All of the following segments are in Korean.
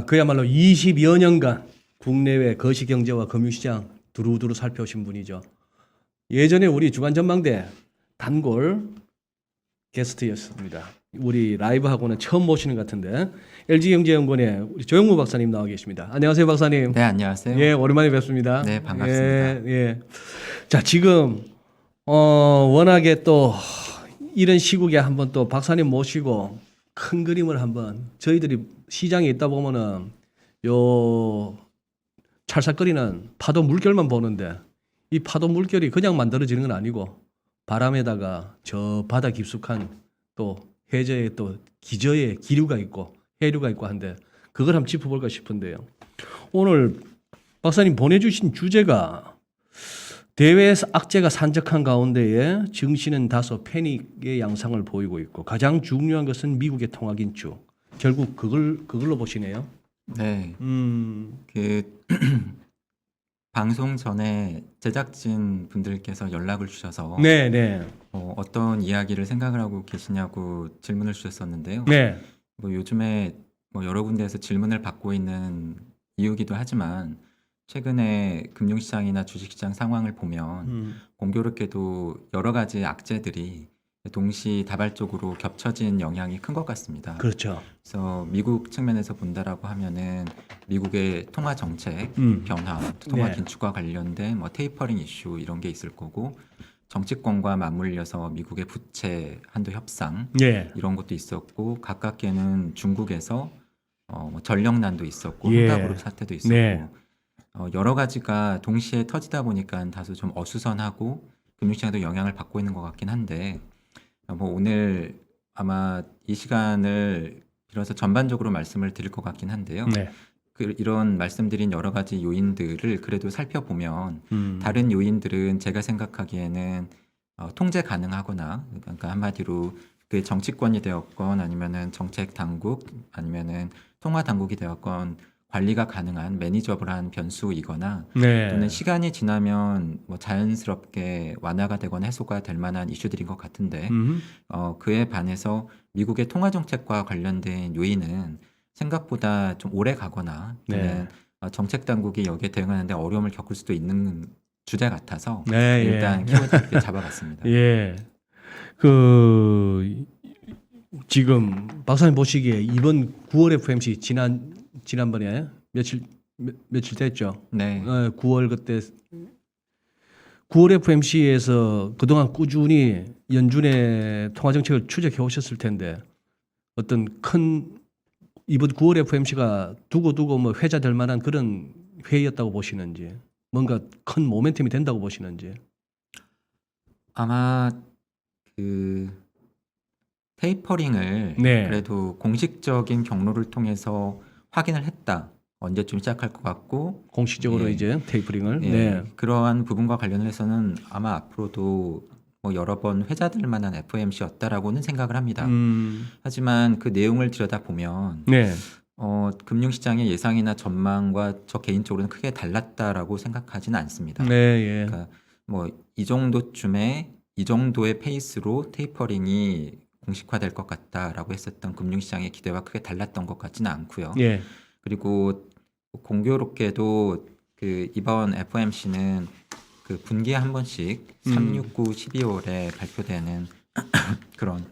그야말로 20여 년간 국내외 거시경제와 금융시장 두루두루 살펴오신 분이죠. 예전에 우리 주간전망대 단골 게스트였습니다. 우리 라이브하고는 처음 모시는 것 같은데 LG경제연구원의 우리 조영무 박사님 나와 계십니다. 안녕하세요, 박사님. 네, 안녕하세요. 예, 오랜만에 뵙습니다. 네, 반갑습니다. 예. 자, 지금 워낙에 또 이런 시국에 한번 또 박사님 모시고 큰 그림을 한번 저희들이 시장에 있다 보면은 요 찰싹거리는 파도 물결만 보는데 이 파도 물결이 그냥 만들어지는 건 아니고 바람에다가 저 바다 깊숙한 또 해저에 또 기저에 기류가 있고 해류가 있고 한데 그걸 한번 짚어볼까 싶은데요. 오늘 박사님 보내주신 주제가 대외에서 악재가 산적한 가운데에 증시는 다소 패닉의 양상을 보이고 있고 가장 중요한 것은 미국의 통화 긴축. 결국 그걸로 보시네요. 네, 그 방송 전에 제작진 분들께서 연락을 주셔서 네. 어떤 이야기를 생각을 하고 계시냐고 질문을 주셨었는데요. 네. 뭐 요즘에 뭐 여러 군데에서 질문을 받고 있는 이유기도 하지만 최근에 금융시장이나 주식시장 상황을 보면 공교롭게도 여러 가지 악재들이 동시다발적으로 겹쳐진 영향이 큰 것 같습니다. 그렇죠. 그래서 미국 측면에서 본다라고 하면은 미국의 통화 정책 변화, 통화 네. 긴축과 관련된 뭐 테이퍼링 이슈 이런 게 있을 거고 정치권과 맞물려서 미국의 부채 한도 협상 예. 이런 것도 있었고 가깝게는 중국에서 뭐 전력난도 있었고 예. 흥가그룹 사태도 있었고 네. 여러 가지가 동시에 터지다 보니까 다소 좀 어수선하고 금융시장에도 영향을 받고 있는 것 같긴 한데 뭐 오늘 아마 이 시간을 빌어서 전반적으로 말씀을 드릴 것 같긴 한데요. 네. 이런 말씀드린 여러 가지 요인들을 그래도 살펴보면 다른 요인들은 제가 생각하기에는 통제 가능하거나 그러니까 한마디로 그 정치권이 되었건 아니면은 정책 당국 아니면은 통화 당국이 되었건 관리가 가능한 매니저블한 변수이거나 네. 또는 시간이 지나면 뭐 자연스럽게 완화가 되거나 해소가 될 만한 이슈들인 것 같은데 그에 반해서 미국의 통화 정책과 관련된 요인은 생각보다 좀 오래 가거나 또는 정책 당국이 여기에 대응하는데 어려움을 겪을 수도 있는 주제 같아서 네, 일단 키워드 이렇게 잡아봤습니다. 예. 지금 박사님 보시기에 이번 9월 FMC 지난번에 며칠 됐죠. 네. 9월 그때 9월 FMC에서 그동안 꾸준히 연준의 통화 정책을 추적해 오셨을 텐데 어떤 이번 9월 FMC가 두고 뭐 회자될 만한 그런 회의였다고 보시는지 뭔가 큰 모멘텀이 된다고 보시는지. 아마 그 테이퍼링을 네. 그래도 공식적인 경로를 통해서 확인을 했다. 언제쯤 시작할 것 같고 공식적으로 예. 이제 테이퍼링을. 예, 네. 그러한 부분과 관련해서는 아마 앞으로도 뭐 여러 번 회자될 만한 FOMC였다라고는 생각을 합니다. 하지만 그 내용을 들여다보면 네. 금융시장의 예상이나 전망과 저 개인적으로는 크게 달랐다라고 생각하지는 않습니다. 네, 예. 그러니까 뭐 이 정도쯤에 이 정도의 페이스로 테이퍼링이 공식화될 것 같다라고 했었던 금융시장의 기대와 크게 달랐던 것 같지는 않고요. 예. 그리고 공교롭게도 그 이번 FOMC는 그 분기에 한 번씩 3, 6, 9, 12월에 발표되는 그런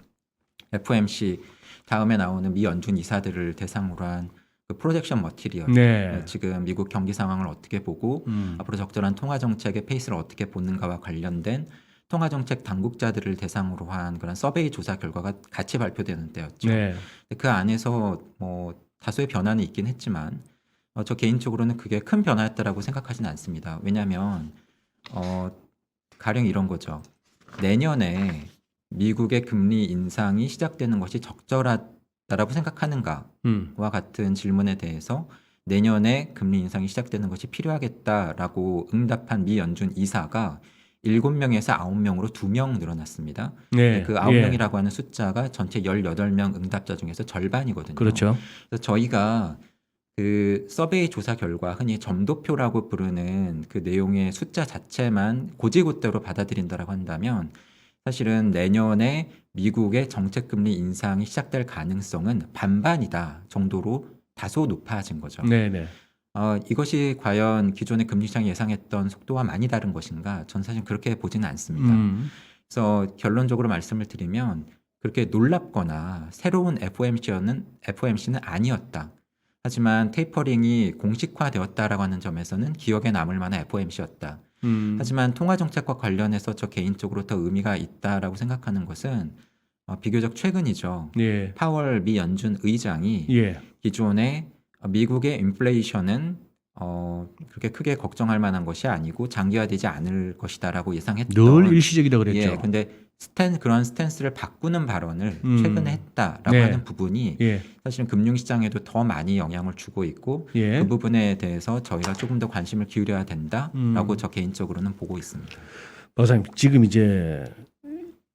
FOMC 다음에 나오는 미 연준 이사들을 대상으로 한 그 프로젝션 머티리얼 네. 지금 미국 경기 상황을 어떻게 보고 앞으로 적절한 통화 정책의 페이스를 어떻게 보는가와 관련된 통화 정책 당국자들을 대상으로 한 그런 서베이 조사 결과가 같이 발표되는 때였죠. 네. 그 안에서 뭐 다소의 변화는 있긴 했지만 저 개인적으로는 그게 큰 변화였다라고 생각하지는 않습니다. 왜냐하면 가령 이런 거죠. 내년에 미국의 금리 인상이 시작되는 것이 적절하다라고 생각하는가와 같은 질문에 대해서 내년에 금리 인상이 시작되는 것이 필요하겠다라고 응답한 미 연준 이사가 7명에서 9명으로 2명 늘어났습니다. 네. 그 9명이라고 하는 숫자가 전체 18명 응답자 중에서 절반이거든요. 그렇죠. 그래서 저희가 그 서베이 조사 결과 흔히 점도표라고 부르는 그 내용의 숫자 자체만 고지고대로 받아들인다라고 한다면 사실은 내년에 미국의 정책 금리 인상이 시작될 가능성은 반반이다 정도로 다소 높아진 거죠. 네네. 이것이 과연 기존의 금리 시장이 예상했던 속도와 많이 다른 것인가? 전 사실 그렇게 보지는 않습니다. 그래서 결론적으로 말씀을 드리면 그렇게 놀랍거나 새로운 FOMC는 아니었다. 하지만 테이퍼링이 공식화되었다라고 하는 점에서는 기억에 남을 만한 FOMC였다. 하지만 통화정책과 관련해서 저 개인적으로 더 의미가 있다라고 생각하는 것은 비교적 최근이죠. 예. 파월 미 연준 의장이 예. 기존에 미국의 인플레이션은 그렇게 크게 걱정할 만한 것이 아니고 장기화되지 않을 것이다라고 예상했던 늘 일시적이다 그랬죠. 예, 근데 그런 스탠스를 바꾸는 발언을 최근에 했다라고 네. 하는 부분이 예. 사실은 금융시장에도 더 많이 영향을 주고 있고 예. 그 부분에 대해서 저희가 조금 더 관심을 기울여야 된다라고 저 개인적으로는 보고 있습니다. 박사님, 지금 이제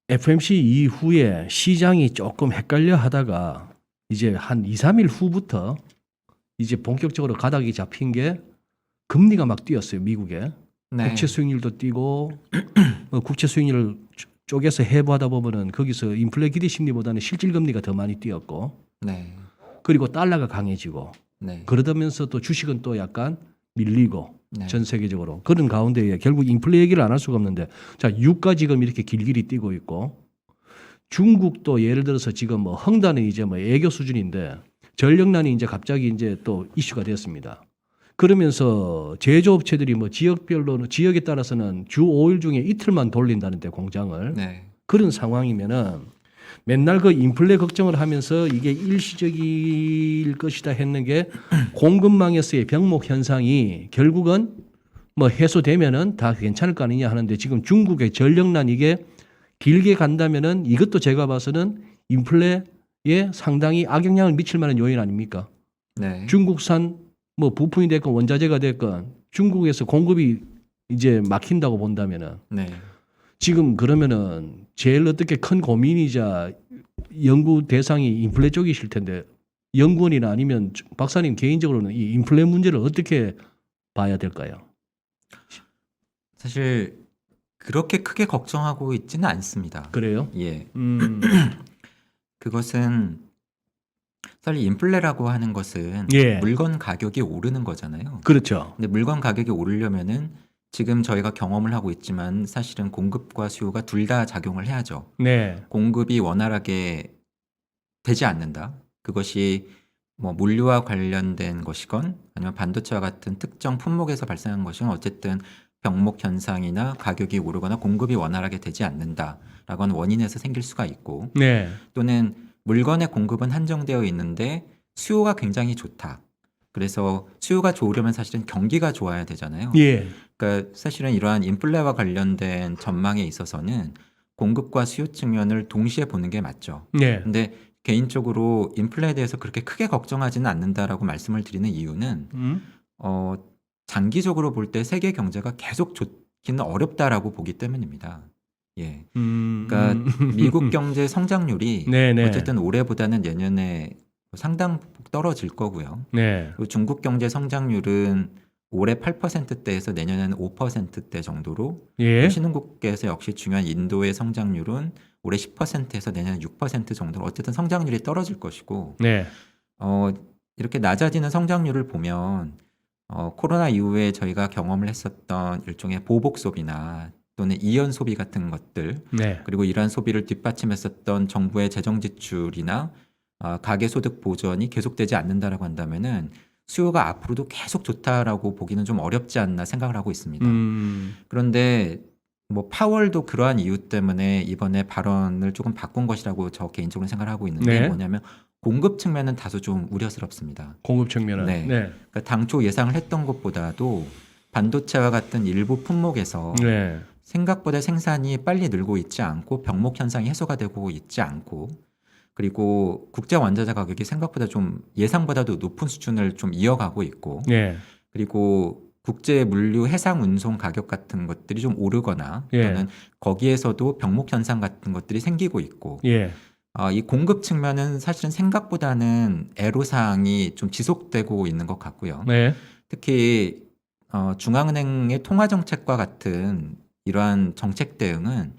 FMC 이후에 시장이 조금 헷갈려 하다가 이제 한 2, 3일 후부터 이제 본격적으로 가닥이 잡힌 게 금리가 막 뛰었어요, 미국에. 네. 국채 수익률도 뛰고 국채 수익률을 쪼개서 해보다 보면은 거기서 인플레 기대 심리보다는 실질 금리가 더 많이 뛰었고 네. 그리고 달러가 강해지고 네. 그러면서 또 주식은 또 약간 밀리고 네. 전 세계적으로 그런 가운데에 결국 인플레 얘기를 안 할 수가 없는데 자 유가 지금 이렇게 길길이 뛰고 있고 중국도 예를 들어서 지금 뭐 헝다는 이제 뭐 애교 수준인데 전력난이 이제 갑자기 이제 또 이슈가 되었습니다. 그러면서 제조업체들이 뭐 지역별로는 지역에 따라서는 주 5일 중에 이틀만 돌린다는데 공장을 네. 그런 상황이면은 맨날 그 인플레 걱정을 하면서 이게 일시적일 것이다 했는 게 공급망에서의 병목 현상이 결국은 뭐 해소되면은 다 괜찮을 거 아니냐 하는데 지금 중국의 전력난 이게 길게 간다면은 이것도 제가 봐서는 인플레에 상당히 악영향을 미칠 만한 요인 아닙니까? 네. 중국산 뭐 부품이 됐건 원자재가 됐건 중국에서 공급이 이제 막힌다고 본다면은 네. 지금 그러면은 제일 어떻게 큰 고민이자 연구 대상이 인플레 쪽이실 텐데 연구원이나 아니면 박사님 개인적으로는 이 인플레 문제를 어떻게 봐야 될까요? 사실 그렇게 크게 걱정하고 있지는 않습니다. 그래요? 예. 그것은 사실 인플레라고 하는 것은 예. 물건 가격이 오르는 거잖아요. 그렇죠. 근데 물건 가격이 오르려면은 지금 저희가 경험을 하고 있지만 사실은 공급과 수요가 둘 다 작용을 해야죠. 네. 공급이 원활하게 되지 않는다. 그것이 뭐 물류와 관련된 것이건 아니면 반도체와 같은 특정 품목에서 발생한 것이건 어쨌든 병목 현상이나 가격이 오르거나 공급이 원활하게 되지 않는다라고 하는 원인에서 생길 수가 있고 네. 또는 물건의 공급은 한정되어 있는데 수요가 굉장히 좋다. 그래서 수요가 좋으려면 사실은 경기가 좋아야 되잖아요. 예. 그러니까 사실은 이러한 인플레와 관련된 전망에 있어서는 공급과 수요 측면을 동시에 보는 게 맞죠. 네. 근데 개인적으로 인플레에 대해서 그렇게 크게 걱정하지는 않는다라고 말씀을 드리는 이유는 장기적으로 볼 때 세계 경제가 계속 좋기는 어렵다라고 보기 때문입니다. 예. 그러니까 미국 경제 성장률이 네네. 어쨌든 올해보다는 내년에 상당폭 떨어질 거고요. 네. 그리고 중국 경제 성장률은 올해 8%대에서 내년에는 5%대 정도로 예. 신흥국계에서 역시 중요한 인도의 성장률은 올해 10%에서 내년 6% 정도로 어쨌든 성장률이 떨어질 것이고 네. 이렇게 낮아지는 성장률을 보면 코로나 이후에 저희가 경험을 했었던 일종의 보복 소비나 또는 이연 소비 같은 것들 네. 그리고 이러한 소비를 뒷받침했었던 정부의 재정 지출이나 가계 소득 보전이 계속되지 않는다라고 한다면은 수요가 앞으로도 계속 좋다라고 보기는 좀 어렵지 않나 생각을 하고 있습니다. 그런데 뭐 파월도 그러한 이유 때문에 이번에 발언을 조금 바꾼 것이라고 저 개인적으로 생각을 하고 있는데 네. 뭐냐면 공급 측면은 다소 좀 우려스럽습니다. 공급 측면은. 네. 네. 그러니까 당초 예상을 했던 것보다도 반도체와 같은 일부 품목에서 네. 생각보다 생산이 빨리 늘고 있지 않고 병목 현상이 해소가 되고 있지 않고 그리고 국제 원자재 가격이 생각보다 좀 예상보다도 높은 수준을 좀 이어가고 있고 네. 그리고 국제 물류 해상 운송 가격 같은 것들이 좀 오르거나 예. 또는 거기에서도 병목 현상 같은 것들이 생기고 있고 예. 이 공급 측면은 사실은 생각보다는 애로사항이 좀 지속되고 있는 것 같고요. 네. 특히 중앙은행의 통화 정책과 같은 이러한 정책 대응은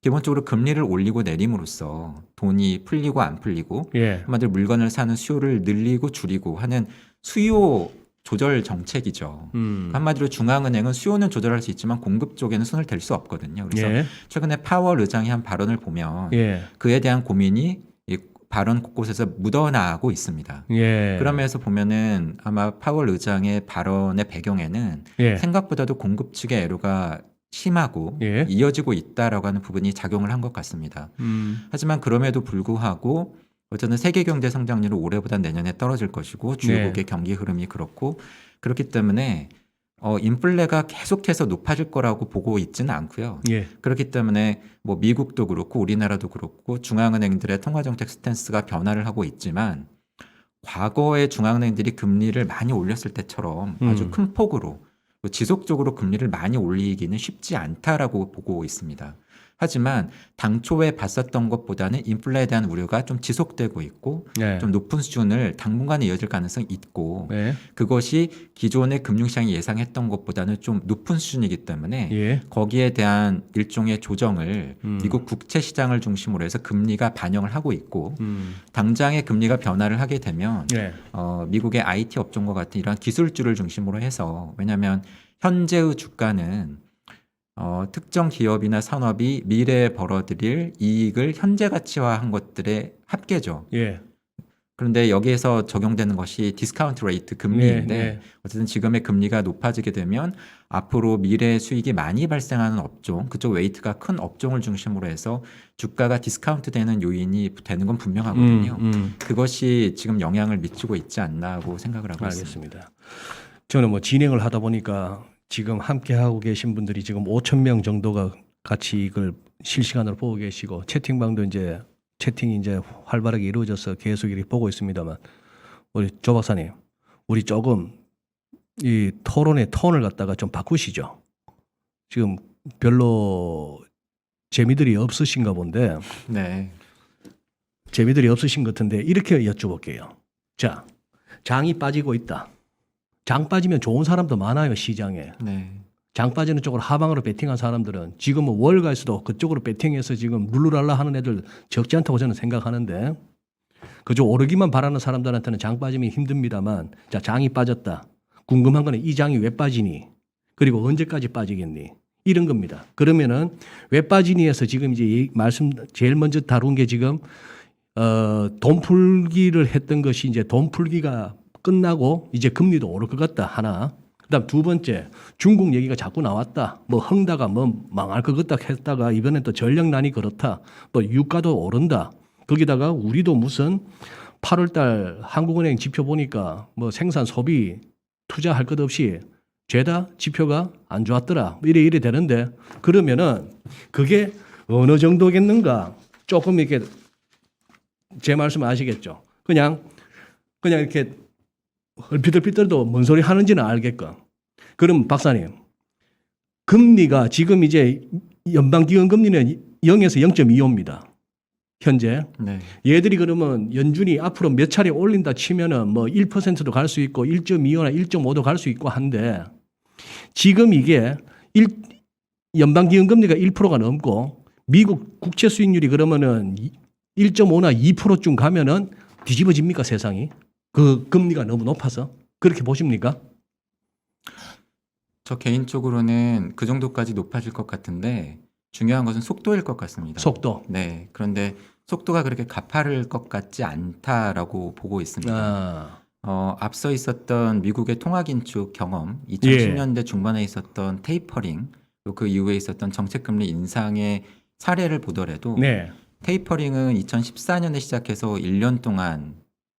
기본적으로 금리를 올리고 내림으로써 돈이 풀리고 안 풀리고 예. 한마디로 물건을 사는 수요를 늘리고 줄이고 하는 수요 조절 정책이죠. 한마디로 중앙은행은 수요는 조절할 수 있지만 공급 쪽에는 손을 댈 수 없거든요. 그래서 예. 최근에 파월 의장이 한 발언을 보면 예. 그에 대한 고민이 이 발언 곳곳에서 묻어나고 있습니다. 예. 그런 면에서 보면은 아마 파월 의장의 발언의 배경에는 예. 생각보다도 공급 측의 애로가 심하고 예. 이어지고 있다라고 하는 부분이 작용을 한 것 같습니다. 하지만 그럼에도 불구하고 어쨌든 세계 경제 성장률은 올해보다 내년에 떨어질 것이고 주요국의 경기 흐름이 그렇기 때문에 인플레가 계속해서 높아질 거라고 보고 있지는 않고요. 예. 그렇기 때문에 뭐 미국도 그렇고 우리나라도 그렇고 중앙은행들의 통화정책 스탠스가 변화를 하고 있지만 과거의 중앙은행들이 금리를 많이 올렸을 때처럼 아주 큰 폭으로 지속적으로 금리를 많이 올리기는 쉽지 않다라고 보고 있습니다. 하지만 당초에 봤었던 것보다는 인플레에 대한 우려가 좀 지속되고 있고 예. 좀 높은 수준을 당분간 이어질 가능성이 있고 예. 그것이 기존의 금융시장이 예상했던 것보다는 좀 높은 수준이기 때문에 예. 거기에 대한 일종의 조정을 미국 국채 시장을 중심으로 해서 금리가 반영을 하고 있고 당장의 금리가 변화를 하게 되면 예. 미국의 IT 업종과 같은 이런 기술주를 중심으로 해서 왜냐하면 현재의 주가는 특정 기업이나 산업이 미래에 벌어들일 이익을 현재 가치화한 것들의 합계죠. 예. 그런데 여기에서 적용되는 것이 디스카운트 레이트 금리인데 예. 어쨌든 지금의 금리가 높아지게 되면 앞으로 미래 수익이 많이 발생하는 업종, 그쪽 웨이트가 큰 업종을 중심으로 해서 주가가 디스카운트 되는 요인이 되는 건 분명하거든요. 그것이 지금 영향을 미치고 있지 않나고 생각을 하고 있습니다. 알겠습니다. 저는 뭐 진행을 하다 보니까 지금 함께 하고 계신 분들이 지금 5천 명 정도가 같이 이걸 실시간으로 보고 계시고 채팅방도 채팅이 이제 활발하게 이루어져서 계속 이렇게 보고 있습니다만 우리 조 박사님, 우리 조금 이 토론의 톤을 갖다가 좀 바꾸시죠. 지금 별로 재미들이 없으신가 본데 네. 재미들이 없으신 것 같은데 이렇게 여쭤볼게요. 자, 장이 빠지고 있다. 장 빠지면 좋은 사람도 많아요, 시장에. 네. 장 빠지는 쪽으로 하방으로 베팅한 사람들은 지금 뭐 월가에서도 그쪽으로 베팅해서 지금 룰루랄라 하는 애들 적지 않다고 저는 생각하는데 그저 오르기만 바라는 사람들한테는 장 빠지면 힘듭니다만 자, 장이 빠졌다. 궁금한 거는 이 장이 왜 빠지니? 그리고 언제까지 빠지겠니? 이런 겁니다. 그러면은 왜 빠지니에서 지금 이제 말씀 제일 먼저 다룬 게 지금 돈 풀기를 했던 것이 이제 돈 풀기가 끝나고 이제 금리도 오를 것 같다 하나. 그다음 두 번째 중국 얘기가 자꾸 나왔다. 뭐 헝다가 뭐 망할 것 같다 했다가 이번엔 또 전력난이 그렇다. 또 유가도 오른다. 거기다가 우리도 무슨 8월달 한국은행 지표 보니까 뭐 생산 소비 투자할 것 없이 죄다 지표가 안 좋았더라. 이래 되는데 그러면은 그게 어느 정도겠는가? 조금 이렇게 제 말씀 아시겠죠? 그냥 이렇게 얼핏얼핏들도 뭔 소리 하는지는 알겠건. 그럼 박사님, 금리가 지금 이제 연방기금 금리는 0에서 0.25입니다. 현재. 네. 얘들이 그러면 연준이 앞으로 몇 차례 올린다 치면은 뭐 1%도 갈 수 있고 1.25나 1.5도 갈 수 있고 한데 지금 이게 연방기금 금리가 1%가 넘고 미국 국채 수익률이 그러면은 1.5나 2%쯤 가면은 뒤집어집니까 세상이? 그 금리가 너무 높아서 그렇게 보십니까? 저 개인적으로는 그 정도까지 높아질 것 같은데 중요한 것은 속도일 것 같습니다. 속도. 네. 그런데 속도가 그렇게 가파를 것 같지 않다라고 보고 있습니다. 앞서 있었던 미국의 통화 긴축 경험, 2010년대 중반에 있었던 테이퍼링, 또 그 이후에 있었던 정책금리 인상의 사례를 보더라도 네. 테이퍼링은 2014년에 시작해서 1년 동안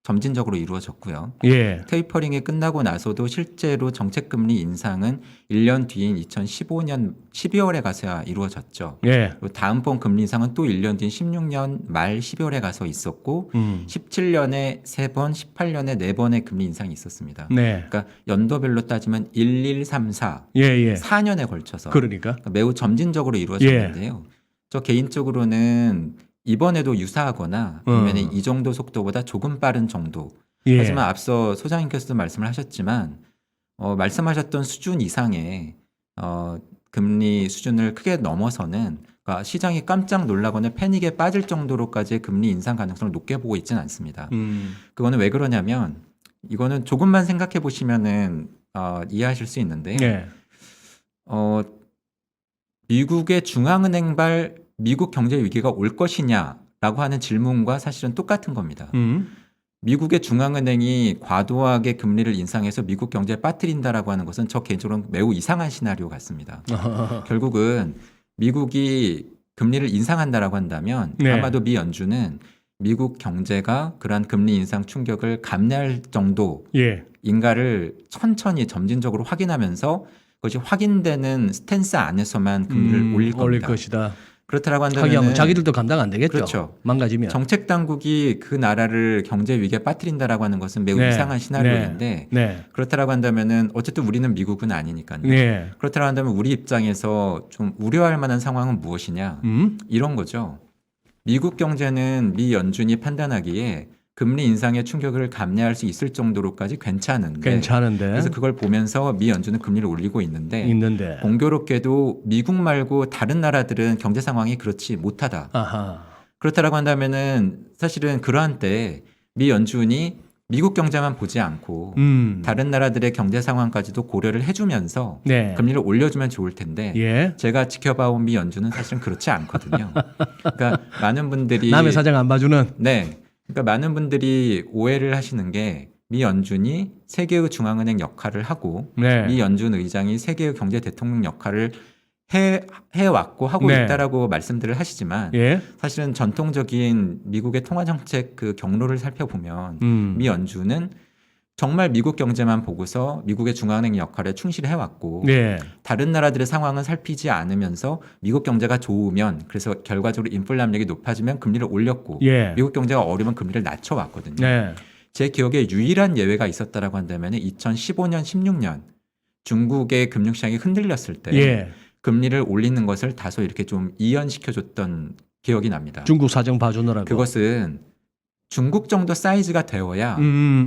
점진적으로 이루어졌고요. 예. 테이퍼링이 끝나고 나서도 실제로 정책금리 인상은 1년 뒤인 2015년 12월에 가서야 이루어졌죠. 예. 그리고 다음번 금리 인상은 또 1년 뒤인 16년 말 12월에 가서 있었고 17년에 3번, 18년에 4번의 금리 인상이 있었습니다. 네. 그러니까 연도별로 따지면 1, 1, 3, 4, 예. 4년에 걸쳐서 그러니까. 매우 점진적으로 이루어졌는데요. 저 개인적으로는 이번에도 유사하거나 아니면 이 정도 속도보다 조금 빠른 정도. 예. 하지만 앞서 소장님께서도 말씀을 하셨지만 말씀하셨던 수준 이상의 금리 수준을 크게 넘어서는 그러니까 시장이 깜짝 놀라거나 패닉에 빠질 정도로까지 금리 인상 가능성을 높게 보고 있지는 않습니다. 그거는 왜 그러냐면 이거는 조금만 생각해 보시면은 이해하실 수 있는데 네. 미국의 중앙은행발 미국 경제 위기가 올 것이냐라고 하는 질문과 사실은 똑같은 겁니다. 미국의 중앙은행이 과도하게 금리를 인상해서 미국 경제에 빠뜨린다라고 하는 것은 저 개인적으로는 매우 이상한 시나리오 같습니다. 결국은 미국이 금리를 인상한다라고 한다면 네. 아마도 미 연준은 미국 경제가 그러한 금리 인상 충격을 감내할 정도인가를 예. 천천히 점진적으로 확인하면서 그것이 확인되는 스탠스 안에서만 금리를 올릴 겁니다. 올릴 것이다. 그렇다라고 하기야 뭐 한다면 자기들도 감당 안 되겠죠. 그렇죠. 망가지면. 정책 당국이 그 나라를 경제 위기에 빠뜨린다라고 하는 것은 매우 네. 이상한 시나리오인데 네. 그렇다라고 한다면은 어쨌든 우리는 미국은 아니니까요. 네. 그렇다라고 한다면 우리 입장에서 좀 우려할 만한 상황은 무엇이냐 이런 거죠. 미국 경제는 미 연준이 판단하기에 금리 인상의 충격을 감내할 수 있을 정도로까지 괜찮은데 그래서 그걸 보면서 미 연준은 금리를 올리고 있는데 공교롭게도 미국 말고 다른 나라들은 경제 상황이 그렇지 못하다. 아하. 그렇다라고 한다면은 사실은 그러한 때 미 연준이 미국 경제만 보지 않고 다른 나라들의 경제 상황까지도 고려를 해주면서 네. 금리를 올려주면 좋을 텐데 예. 제가 지켜봐온 미 연준은 사실은 그렇지 않거든요. 그러니까 많은 분들이 남의 사정 안 봐주는. 네, 그러니까 많은 분들이 오해를 하시는 게 미 연준이 세계의 중앙은행 역할을 하고 네. 미 연준 의장이 세계의 경제 대통령 역할을 해왔고 하고 네. 있다라고 말씀들을 하시지만 예. 사실은 전통적인 미국의 통화정책 그 경로를 살펴보면 미 연준은 정말 미국 경제만 보고서 미국의 중앙은행 역할에 충실해왔고 네. 다른 나라들의 상황은 살피지 않으면서 미국 경제가 좋으면 그래서 결과적으로 인플레 압력이 높아지면 금리를 올렸고 예. 미국 경제가 어려우면 금리를 낮춰왔거든요. 네. 제 기억에 유일한 예외가 있었다라고 한다면 2015년, 16년 중국의 금융시장이 흔들렸을 때 예. 금리를 올리는 것을 다소 이렇게 좀 이연시켜줬던 기억이 납니다. 중국 사정 봐주느라고. 그것은 중국 정도 사이즈가 되어야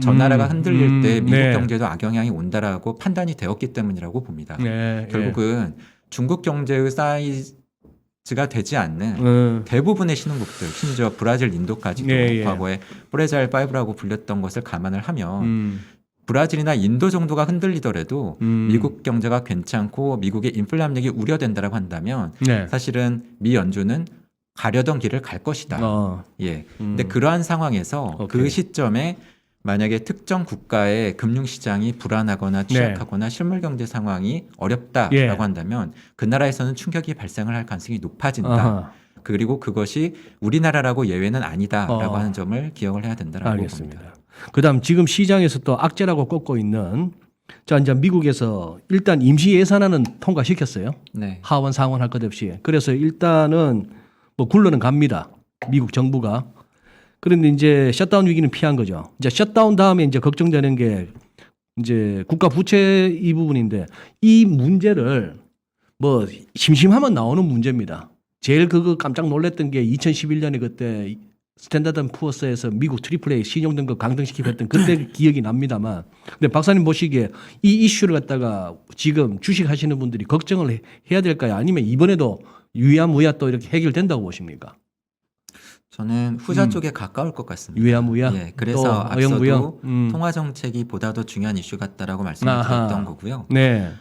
저 나라가 흔들릴 때 미국 네. 경제도 악영향이 온다라고 판단이 되었기 때문이라고 봅니다. 네. 결국은 중국 경제의 사이즈가 되지 않는 대부분의 신흥국들, 심지어 브라질, 인도까지도 네, 예. 과거에 프레자일 5라고 불렸던 것을 감안을 하면 브라질이나 인도 정도가 흔들리더라도 미국 경제가 괜찮고 미국의 인플레 압력이 우려된다라고 한다면 네. 사실은 미 연준은 가려던 길을 갈 것이다. 예. 근데 그러한 상황에서 오케이. 그 시점에 만약에 특정 국가의 금융시장이 불안하거나 취약하거나 실물 경제 상황이 어렵다라고 예. 한다면 그 나라에서는 충격이 발생을 할 가능성이 높아진다. 아하. 그리고 그것이 우리나라라고 예외는 아니다라고 하는 점을 기억을 해야 된다라고 알겠습니다. 봅니다. 그다음 지금 시장에서 또 악재라고 꼽고 있는 자 이제 미국에서 일단 임시 예산안은 통과시켰어요. 네. 하원 상원 할 것 없이. 그래서 일단은 뭐 굴러는 갑니다. 미국 정부가. 그런데 이제 셧다운 위기는 피한 거죠. 이제 셧다운 다음에 이제 걱정되는 게 이제 국가 부채 이 부분인데 이 문제를 뭐 심심하면 나오는 문제입니다. 제일 그거 깜짝 놀랐던 게 2011년에 그때 스탠다드 앤 푸어스에서 미국 트리플 A 신용등급 강등시키고 했던 그때 기억이 납니다만 근데 박사님 보시기에 이 이슈를 갖다가 지금 주식하시는 분들이 걱정을 해야 될까요? 아니면 이번에도 유야무야 또 이렇게 해결된다고 보십니까? 저는 후자 쪽에 가까울 것 같습니다. 유야무야. 예, 그래서 또 앞서도 어영부영. 통화 정책이 보다 더 중요한 이슈 같다라고 말씀을 드렸던 거고요. 네.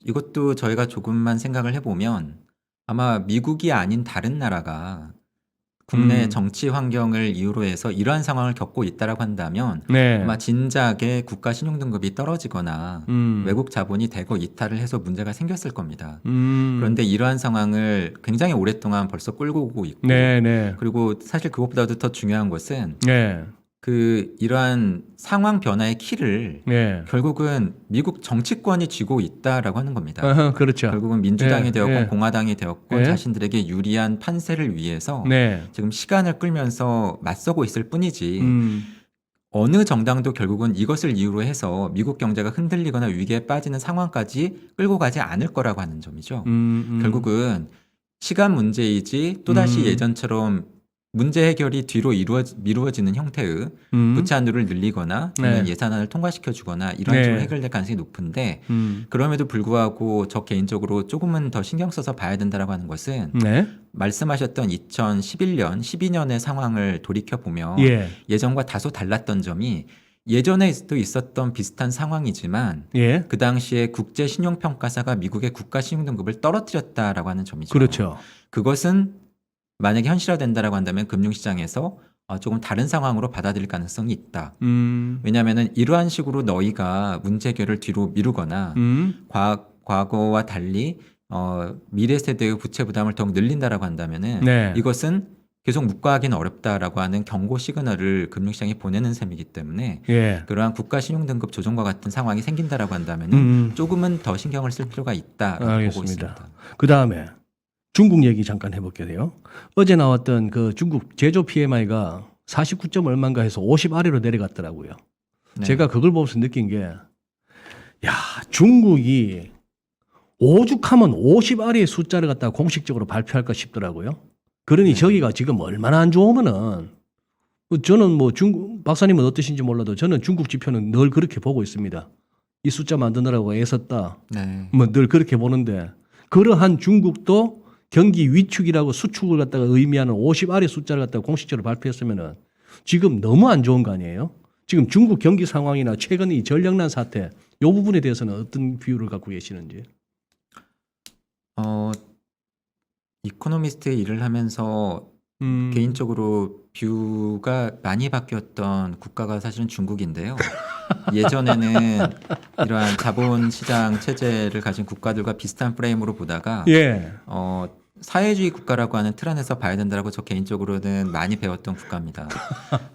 이것도 저희가 조금만 생각을 해보면 아마 미국이 아닌 다른 나라가 국내 정치 환경을 이유로 해서 이러한 상황을 겪고 있다라고 한다면 네. 아마 진작에 국가 신용등급이 떨어지거나 외국 자본이 대거 이탈을 해서 문제가 생겼을 겁니다. 그런데 이러한 상황을 굉장히 오랫동안 벌써 끌고 오고 있고 네, 네. 그리고 사실 그것보다도 더 중요한 것은 네. 이러한 상황 변화의 키를 네. 결국은 미국 정치권이 쥐고 있다라고 하는 겁니다. 그렇죠. 결국은 민주당이 네, 되었건 네. 공화당이 되었건 네. 자신들에게 유리한 판세를 위해서 네. 지금 시간을 끌면서 맞서고 있을 뿐이지 음. 어느 정당도 결국은 이것을 이유로 해서 미국 경제가 흔들리거나 위기에 빠지는 상황까지 끌고 가지 않을 거라고 하는 점이죠. 결국은 시간 문제이지 또다시 예전처럼 문제 해결이 뒤로 미루어지는 형태의 부채 한도를 늘리거나 아니면 네. 예산안을 통과시켜 주거나 이런 식으로 네. 해결될 가능성이 높은데 그럼에도 불구하고 저 개인적으로 조금은 더 신경 써서 봐야 된다라고 하는 것은 네. 말씀하셨던 2011년, 12년의 상황을 돌이켜 보면 예. 예전과 다소 달랐던 점이 예전에도 있었던 비슷한 상황이지만 예. 그 당시에 국제 신용평가사가 미국의 국가 신용 등급을 떨어뜨렸다라고 하는 점이죠. 그렇죠. 그것은 만약에 현실화된다라고 한다면 금융시장에서 조금 다른 상황으로 받아들일 가능성이 있다. 왜냐하면은 이러한 식으로 너희가 문제 해결을 뒤로 미루거나 과거와 달리 미래 세대의 부채 부담을 더욱 늘린다라고 한다면은 네. 이것은 계속 묵과하기는 어렵다라고 하는 경고 시그널을 금융시장에 보내는 셈이기 때문에 예. 그러한 국가 신용 등급 조정과 같은 상황이 생긴다라고 한다면은 조금은 더 신경을 쓸 필요가 있다라고 보고 알겠습니다. 있습니다. 그 다음에 중국 얘기 잠깐 해볼게요. 돼요. 어제 나왔던 그 중국 제조 PMI가 49점 얼마인가 해서 50 아래로 내려갔더라고요. 네. 제가 그걸 보면서 느낀 게, 야, 중국이 오죽하면 50 아래의 숫자를 갖다가 공식적으로 발표할까 싶더라고요. 그러니 네. 저기가 지금 얼마나 안 좋으면은, 저는 뭐 중국, 박사님은 어떠신지 몰라도 저는 중국 지표는 늘 그렇게 보고 있습니다. 이 숫자 만드느라고 애썼다. 네. 뭐 늘 그렇게 보는데, 그러한 중국도 경기 위축이라고 수축을 갖다가 의미하는 50 아래 숫자를 갖다가 공식적으로 발표했으면은 지금 너무 안 좋은 거 아니에요? 지금 중국 경기 상황이나 최근 이 전력난 사태, 이 부분에 대해서는 어떤 비유를 갖고 계시는지? 이코노미스트 일을 하면서 개인적으로 뷰가 많이 바뀌었던 국가가 사실은 중국인데요. 예전에는 이러한 자본시장 체제를 가진 국가들과 비슷한 프레임으로 보다가 예. 사회주의 국가라고 하는 틀 안에서 봐야 된다라고 저 개인적으로는 많이 배웠던 국가입니다.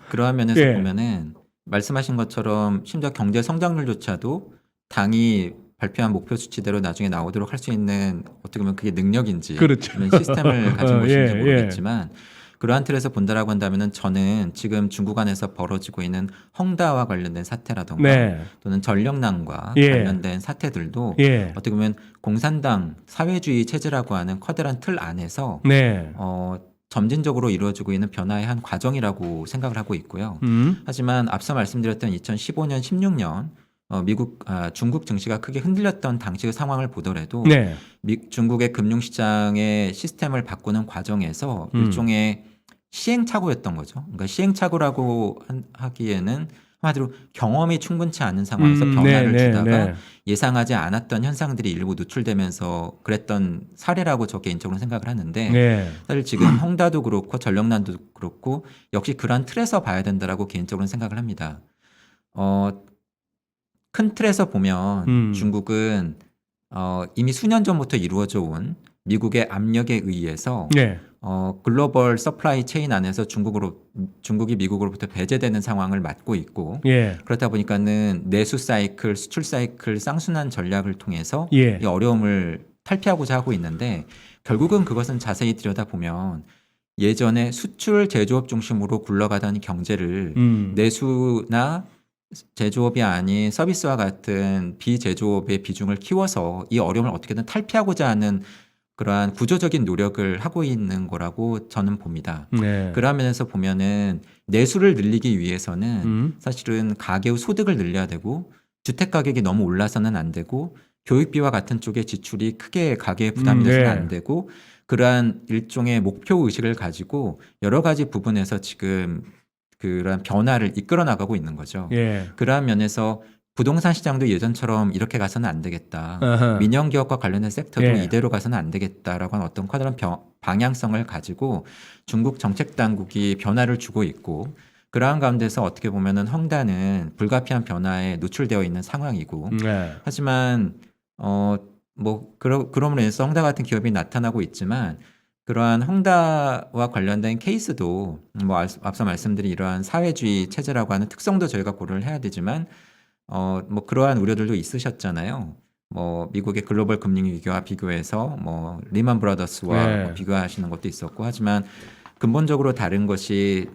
그러한 면에서 예. 보면은 말씀하신 것처럼 심지어 경제 성장률조차도 당이 발표한 목표 수치대로 나중에 나오도록 할 수 있는 어떻게 보면 그게 능력인지 그렇죠. 아니면 시스템을 가진 것인지 예, 모르겠지만 그러한 틀에서 본다라고 한다면은 저는 지금 중국 안에서 벌어지고 있는 헝다와 관련된 사태라던가 네. 또는 전력난과 예. 관련된 사태들도 예. 어떻게 보면 공산당 사회주의 체제라고 하는 커다란 틀 안에서 네. 점진적으로 이루어지고 있는 변화의 한 과정이라고 생각을 하고 있고요. 하지만 앞서 말씀드렸던 2015년, 16년 중국 증시가 크게 흔들렸던 당시의 상황을 보더라도 네. 중국의 금융시장의 시스템을 바꾸는 과정에서 일종의 시행착오였던 거죠. 그러니까 시행착오라고 하기에는 한마디로 경험이 충분치 않은 상황에서 변화를 주다가 예상하지 않았던 현상들이 일부 노출되면서 그랬던 사례라고 저 개인적으로 생각을 하는데 네. 사실 지금 헝다도 그렇고 전력난도 그렇고 역시 그러한 틀에서 봐야 된다라고 개인적으로는 생각을 합니다. 큰 틀에서 보면 중국은 이미 수년 전부터 이루어져 온 미국의 압력에 의해서 네. 글로벌 서플라이 체인 안에서 중국이 미국으로부터 배제되는 상황을 맞고 있고 예. 그렇다 보니까는 내수 사이클, 수출 사이클 쌍순환 전략을 통해서 예. 이 어려움을 탈피하고자 하고 있는데 결국은 그것은 자세히 들여다보면 예전에 수출 제조업 중심으로 굴러가던 경제를 내수나 제조업이 아닌 서비스와 같은 비제조업의 비중을 키워서 이 어려움을 어떻게든 탈피하고자 하는 그러한 구조적인 노력을 하고 있는 거라고 저는 봅니다. 네. 그런 면에서 보면은 내수를 늘리기 위해서는 사실은 가계의 소득을 늘려야 되고 주택 가격이 너무 올라서는 안 되고 교육비와 같은 쪽의 지출이 크게 가계에 부담이 돼서는 네. 안 되고 그러한 일종의 목표 의식을 가지고 여러 가지 부분에서 지금 그러한 변화를 이끌어 나가고 있는 거죠. 예. 그러한 면에서 부동산 시장도 예전처럼 이렇게 가서는 안 되겠다. 아하. 민영 기업과 관련된 섹터도 예. 이대로 가서는 안 되겠다라고 하는 어떤 커다란 방향성을 가지고 중국 정책 당국이 변화를 주고 있고 그러한 가운데서 어떻게 보면은 헝다는 불가피한 변화에 노출되어 있는 상황이고 네. 하지만 그럼으로 인해서 헝다 같은 기업이 나타나고 있지만 그러한 헝다와 관련된 케이스도 앞서 말씀드린 이러한 사회주의 체제라고 하는 특성도 저희가 고려를 해야 되지만 그러한 우려들도 있으셨잖아요. 미국의 글로벌 금융 위기와 비교해서 리만 브라더스와 네. 비교하시는 것도 있었고 하지만 근본적으로 다른 것이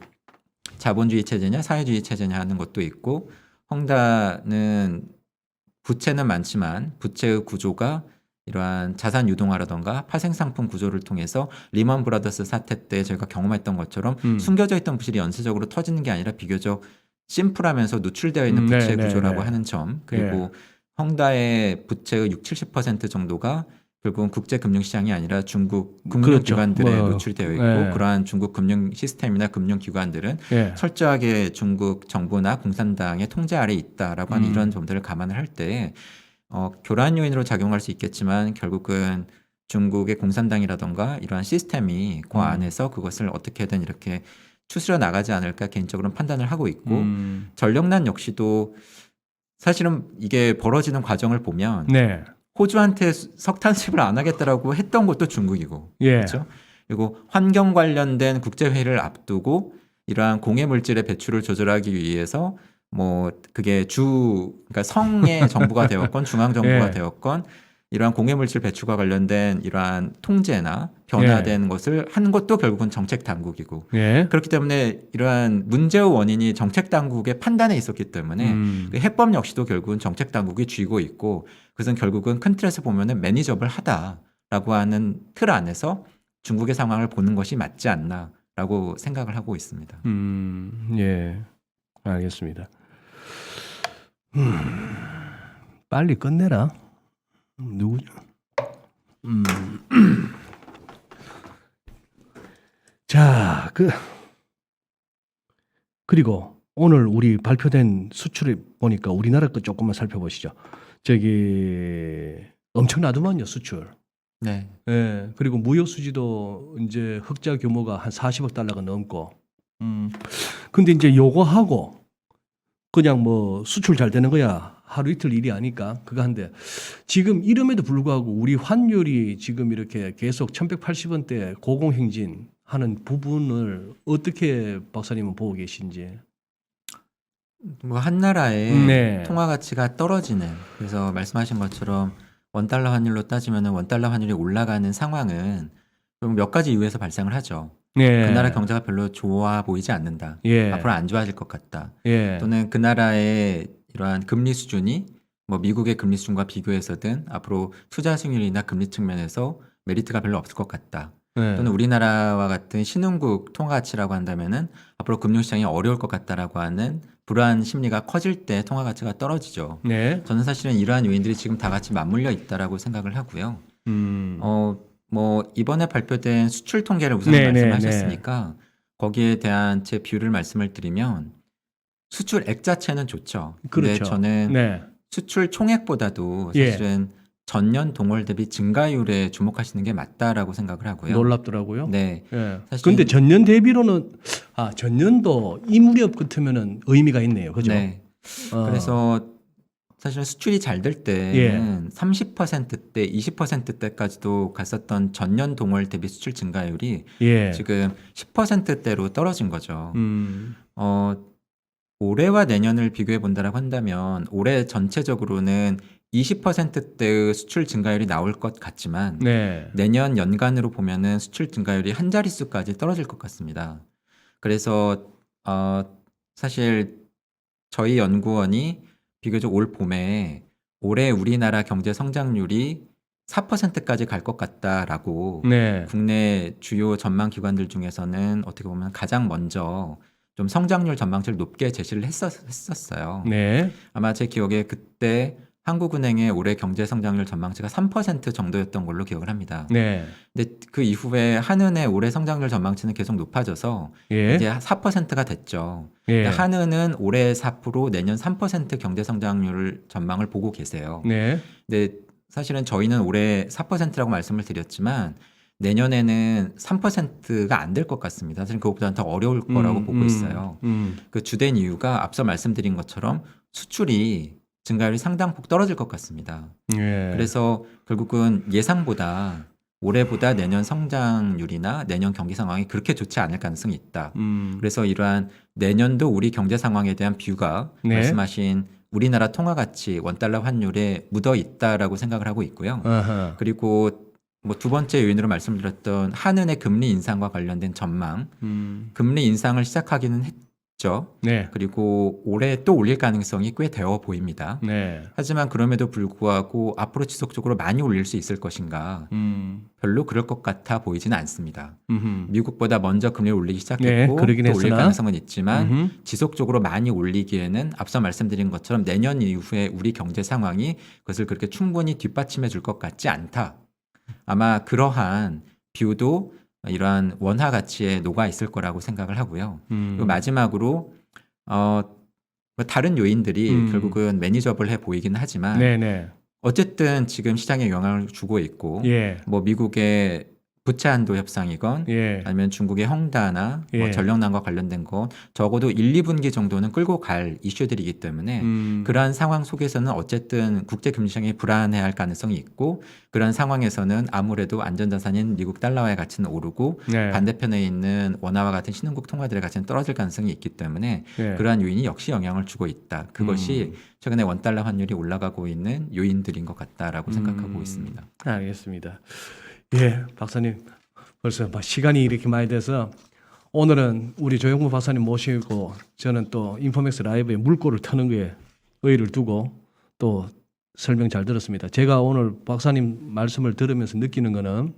자본주의 체제냐 사회주의 체제냐 하는 것도 있고 헝다는 부채는 많지만 부채의 구조가 이러한 자산 유동화라던가 파생상품 구조를 통해서 리먼 브라더스 사태 때 저희가 경험했던 것처럼 숨겨져 있던 부실이 연쇄적으로 터지는 게 아니라 비교적 심플하면서 노출되어 있는 부채 구조라고 하는 점, 그리고 헝다의 부채의 60-70% 정도가 결국은 국제 금융 시장이 아니라 중국 금융 기관들에 노출되어 있고 그러한 중국 금융 시스템이나 금융 기관들은 철저하게 중국 정부나 공산당의 통제 아래 있다라고 하는 이런 점들을 감안을 할 때 교란 요인으로 작용할 수 있겠지만 결국은 중국의 공산당이라던가 이러한 시스템이 그 안에서 그것을 어떻게든 이렇게 추스려 나가지 않을까 개인적으로는 판단을 하고 있고 전력난 역시도 사실은 이게 벌어지는 과정을 보면 호주한테 석탄 수입을 안 하겠다라고 했던 것도 중국이고 그렇죠? 그리고 환경 관련된 국제 회의를 앞두고 이러한 공해 물질의 배출을 조절하기 위해서 뭐 그게 그러니까 성의 정부가 되었건 중앙 정부가 되었건 이러한 공해 물질 배출과 관련된 이러한 통제나 변화된 것을 하는 것도 결국은 정책 당국이고 그렇기 때문에 이러한 문제의 원인이 정책 당국의 판단에 있었기 때문에 그 해법 역시도 결국은 정책 당국이 쥐고 있고 그것은 결국은 큰 틀에서 보면은 매니저블 하다라고 하는 틀 안에서 중국의 상황을 보는 것이 맞지 않나라고 생각을 하고 있습니다. 예, 알겠습니다. 빨리 끝내라. 누구냐? 자, 그리고 오늘 우리 발표된 수출을 보니까 우리나라 거 조금만 살펴보시죠. 저기 엄청나더만요, 수출. 네. 예. 그리고 무역 수지도 이제 흑자 규모가 한 40억 달러가 넘고. 근데 이제 요거 하고 그냥 뭐 수출 잘 되는 거야. 하루 이틀 일이 아니까 그거 한데 지금 이름에도 불구하고 우리 환율이 지금 이렇게 계속 1180원대 고공행진 하는 부분을 어떻게 박사님은 보고 계신지. 뭐 한 나라의 통화 가치가 떨어지는 그래서 말씀하신 것처럼 원달러 환율로 따지면 원달러 환율이 올라가는 상황은 몇 가지 이유에서 발생을 하죠. 그 나라 경제가 별로 좋아 보이지 않는다. 앞으로 안 좋아질 것 같다. 또는 그 나라의 이러한 금리 수준이 뭐 미국의 금리 수준과 비교해서든 앞으로 투자 수익률이나 금리 측면에서 메리트가 별로 없을 것 같다. 또는 우리나라와 같은 신흥국 통화 가치라고 한다면은 앞으로 금융시장이 어려울 것 같다라고 하는 불안 심리가 커질 때 통화 가치가 떨어지죠. 저는 사실은 이러한 요인들이 지금 다 같이 맞물려 있다라고 생각을 하고요. 뭐 이번에 발표된 수출 통계를 우선 말씀하셨으니까 거기에 대한 제 뷰를 말씀을 드리면 수출액 자체는 좋죠. 근데 저는 수출 총액보다도 사실은 전년 동월 대비 증가율에 주목하시는 게 맞다라고 생각을 하고요. 놀랍더라고요. 네. 근데 전년 대비로는 전년도 이 무렵 같으면은 의미가 있네요. 그죠? 네. 그래서 사실은 수출이 잘 될 때는 30%대, 20%대까지도 갔었던 전년 동월 대비 수출 증가율이 지금 10%대로 떨어진 거죠. 올해와 내년을 비교해 본다라고 한다면 올해 전체적으로는 20%대의 수출 증가율이 나올 것 같지만 내년 연간으로 보면은 수출 증가율이 한 자릿수까지 떨어질 것 같습니다. 그래서 사실 저희 연구원이 비교적 올 봄에 올해 우리나라 경제 성장률이 4%까지 갈 것 같다라고 국내 주요 전망 기관들 중에서는 어떻게 보면 가장 먼저 좀 성장률 전망치를 높게 제시를 했었어요. 아마 제 기억에 그때 한국은행의 올해 경제 성장률 전망치가 3% 정도였던 걸로 기억을 합니다. 근데 그 이후에 한은의 올해 성장률 전망치는 계속 높아져서 이제 4%가 됐죠. 한은은 올해 4% 내년 3% 경제 성장률 전망을 보고 계세요. 근데 사실은 저희는 올해 4%라고 말씀을 드렸지만 내년에는 3%가 안 될 것 같습니다. 사실 그것보다는 더 어려울 거라고 보고 있어요. 그 주된 이유가 앞서 말씀드린 것처럼 수출이 증가율이 상당폭 떨어질 것 같습니다. 그래서 결국은 예상보다 올해보다 내년 성장률이나 내년 경기 상황이 그렇게 좋지 않을 가능성이 있다. 그래서 이러한 내년도 우리 경제 상황에 대한 뷰가 말씀하신 우리나라 통화 가치 원달러 환율에 묻어 있다라고 생각을 하고 있고요. 그리고 뭐 두 번째 요인으로 말씀드렸던 한은의 금리 인상과 관련된 전망, 금리 인상을 시작하기는 높죠. 네. 그리고 올해 또 올릴 가능성이 꽤 되어 보입니다. 네. 하지만 그럼에도 불구하고 앞으로 지속적으로 많이 올릴 수 있을 것인가? 별로 그럴 것 같아 보이지는 않습니다. 미국보다 먼저 금리를 올리기 네, 시작했고 그러긴 또 올릴 했으나. 가능성은 있지만 지속적으로 많이 올리기에는 앞서 말씀드린 것처럼 내년 이후에 우리 경제 상황이 그것을 그렇게 충분히 뒷받침해 줄 것 같지 않다. 아마 그러한 뷰도 이러한 원화 가치에 녹아 있을 거라고 생각을 하고요. 그리고 마지막으로 뭐 다른 요인들이 결국은 매니저블해 보이긴 하지만 네네. 어쨌든 지금 시장에 영향을 주고 있고 예. 뭐 미국의 부채 한도 협상이건 예. 아니면 중국의 헝다나 뭐 예. 전력난과 관련된 건 적어도 1, 2분기 정도는 끌고 갈 이슈들이기 때문에 그러한 상황 속에서는 어쨌든 국제 금리 시장이 불안해할 가능성이 있고 그런 상황에서는 아무래도 안전자산인 미국 달러화의 가치는 오르고 네. 반대편에 있는 원화와 같은 신흥국 통화들의 가치는 떨어질 가능성이 있기 때문에 예. 그러한 요인이 역시 영향을 주고 있다. 그것이 최근에 원달러 환율이 올라가고 있는 요인들인 것 같다라고 생각하고 있습니다. 알겠습니다. 예, 박사님 벌써 막 시간이 이렇게 많이 돼서 오늘은 우리 조영무 박사님 모시고 저는 또 인포맥스 라이브에 물꼬를 트는 거에 의의를 두고 또 설명 잘 들었습니다. 제가 오늘 박사님 말씀을 들으면서 느끼는 거는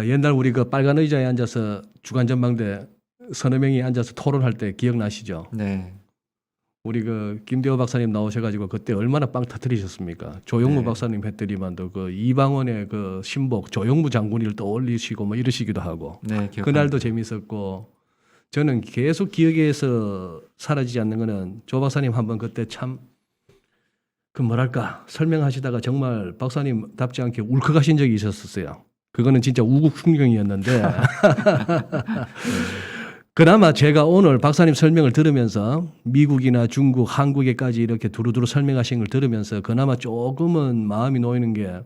옛날 우리 그 빨간 의자에 앉아서 주간 전망대 서너 명이 앉아서 토론할 때 기억나시죠? 네. 우리 그 김대호 박사님 나오셔가지고 그때 얼마나 빵 터뜨리셨습니까? 조영무 네. 박사님 했더니만도 그 이방원의 그 신복 조영무 장군을 떠올리시고 뭐 이러시기도 하고 네, 기억합니다. 그날도 재밌었고 저는 계속 기억에서 사라지지 않는 거는 조 박사님 한번 그때 참 그 뭐랄까 설명하시다가 정말 박사님답지 않게 울컥하신 적이 있었어요. 그거는 진짜 우국 풍경이었는데 그나마 제가 오늘 박사님 설명을 들으면서 미국이나 중국, 한국에까지 이렇게 두루두루 설명하신 걸 들으면서 그나마 조금은 마음이 놓이는 게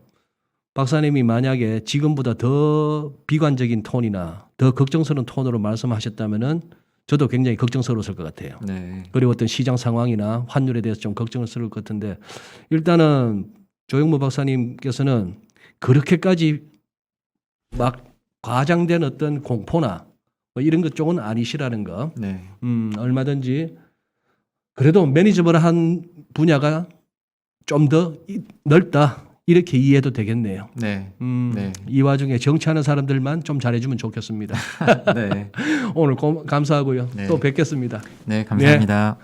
박사님이 만약에 지금보다 더 비관적인 톤이나 더 걱정스러운 톤으로 말씀하셨다면은 저도 굉장히 걱정스러웠을 것 같아요. 네. 그리고 어떤 시장 상황이나 환율에 대해서 좀 걱정스러울 것 같은데 일단은 조영무 박사님께서는 그렇게까지 막 과장된 어떤 공포나 뭐 이런 것 쪽은 아니시라는 거. 네. 얼마든지 그래도 매니저블한 분야가 좀 더 넓다 이렇게 이해해도 되겠네요. 네. 네. 이 와중에 정치하는 사람들만 좀 잘해주면 좋겠습니다. 네. 오늘 감사하고요. 네. 또 뵙겠습니다. 네, 감사합니다.